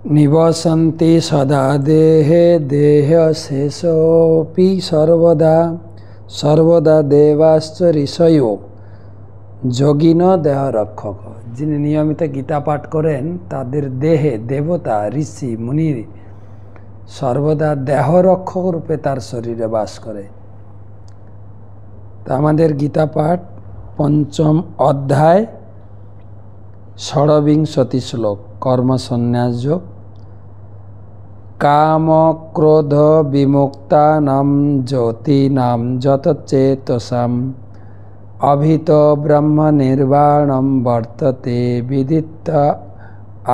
निवसन्ति सदा देहे देहशेषोऽपि सर्वदा सर्वदा देवाश्च ऋषयो যোগিন দেহ রক্ষক। যিনি নিয়মিত গীতা পাঠ করেন তাদের দেহে দেবতা ঋষি মুনি সর্বদা দেহ রক্ষক রূপে তার শরীরে বাস করে। তা আমাদের গীতা পাঠ পঞ্চম অধ্যায় ষড়বিংশতি শ্লোক কর্মসন্ন্যাস যোগ। কাম ক্রোধ বিমুক্তানাম জ্যোতিনাম যতচেতসাম অভিত ব্রহ্ম নির্বাণম বর্ততে বিদিত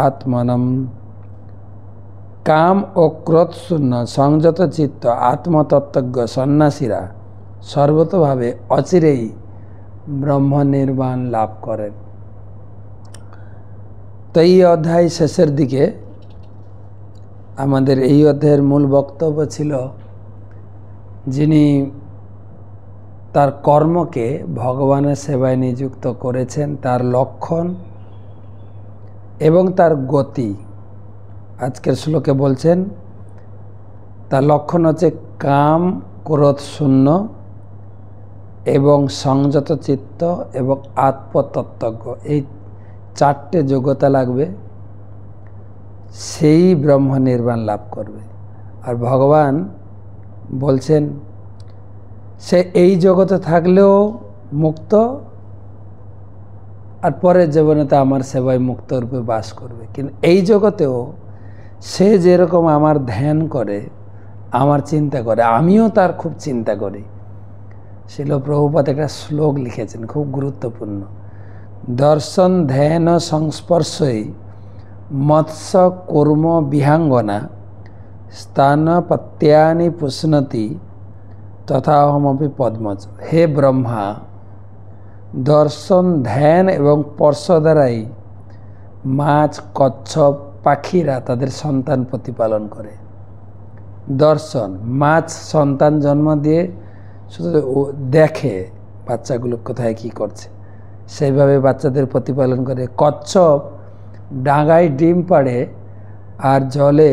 আত্মনম। কাম ও ক্রোধ শূন্য সংযত চিত্ত আত্মতত্ত্বজ্ঞ সন্ন্যাসীরা সর্বতভাবে অচিরেই ব্রহ্ম নির্বাণ লাভ করেন। তো এই অধ্যায় শেষের দিকে আমাদের এই অধ্যায়ের মূল বক্তব্য ছিল যিনি তার কর্মকে ভগবানের সেবায় নিযুক্ত করেছেন তার লক্ষণ এবং তার গতি আজকের শ্লোকে বলছেন। তার লক্ষণ হচ্ছে কাম ক্রোধ শূন্য এবং সংযত চিত্ত এবং আত্মতত্ত্বজ্ঞ। এই চারটে যোগ্যতা লাগবে, সেই ব্রহ্ম নির্বাণ লাভ করবে। আর ভগবান বলছেন সে এই জগতে থাকলেও মুক্ত, আর পরের জীবনে তো আমার সেবায় মুক্ত রূপে বাস করবে। কিন্তু এই জগতেও সে যেরকম আমার ধ্যান করে, আমার চিন্তা করে, আমিও তার খুব চিন্তা করি। শিল প্রভুপাদ একটা শ্লোক লিখেছেন খুব গুরুত্বপূর্ণ। দর্শন ধ্যান সংস্পর্শই মৎস্য কর্ম বিহাঙ্গনা স্থানপত্যানি পুষ্ণতি তথা অহমপি পদ্মজ। হে ব্রহ্মা, দর্শন ধ্যান এবং স্পর্শ দ্বারাই মাছ কচ্ছপ পাখিরা তাদের সন্তান প্রতিপালন করে। দর্শন, মাছ সন্তান জন্ম দিয়ে শুধু দেখে বাচ্চাগুলো কোথায় কি করছে, সেইভাবে বাচ্চাদের প্রতিপালন করে। কচ্ছপ ডাঙায় ডিম পাড়ে আর জলে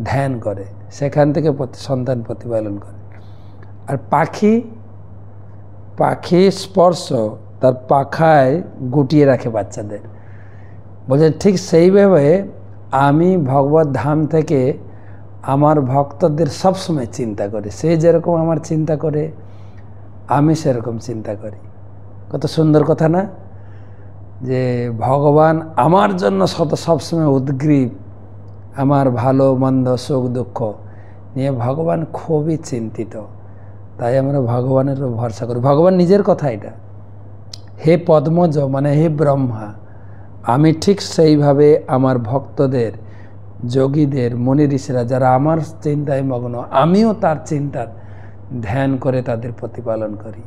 ধ্যান করে, সেখান থেকে সন্তান প্রতিপালন করে। আর পাখি স্পর্শ, তার পাখায় গুটিয়ে রাখে বাচ্চাদের। বলছে ঠিক সেইভাবে আমি ভগবত ধাম থেকে আমার ভক্তদের সবসময় চিন্তা করি। সে যেরকম আমার চিন্তা করে আমি সেরকম চিন্তা করি। কত সুন্দর কথা না, যে ভগবান আমার জন্য সবসময় উদ্গ্রীব, আমার ভালো মন্দ সুখ দুঃখ নিয়ে ভগবান খুবই চিন্তিত। তাই আমরা ভগবানের উপর ভরসা করি। ভগবান নিজের কথা এটা, হে পদ্মজ মানে হে ব্রহ্মা, আমি ঠিক সেইভাবে আমার ভক্তদের, যোগীদের, মুনি ঋষিরা যারা আমার চিন্তায় মগ্ন, আমিও তার চিন্তার ধ্যান করে তাদের প্রতিপালন করি।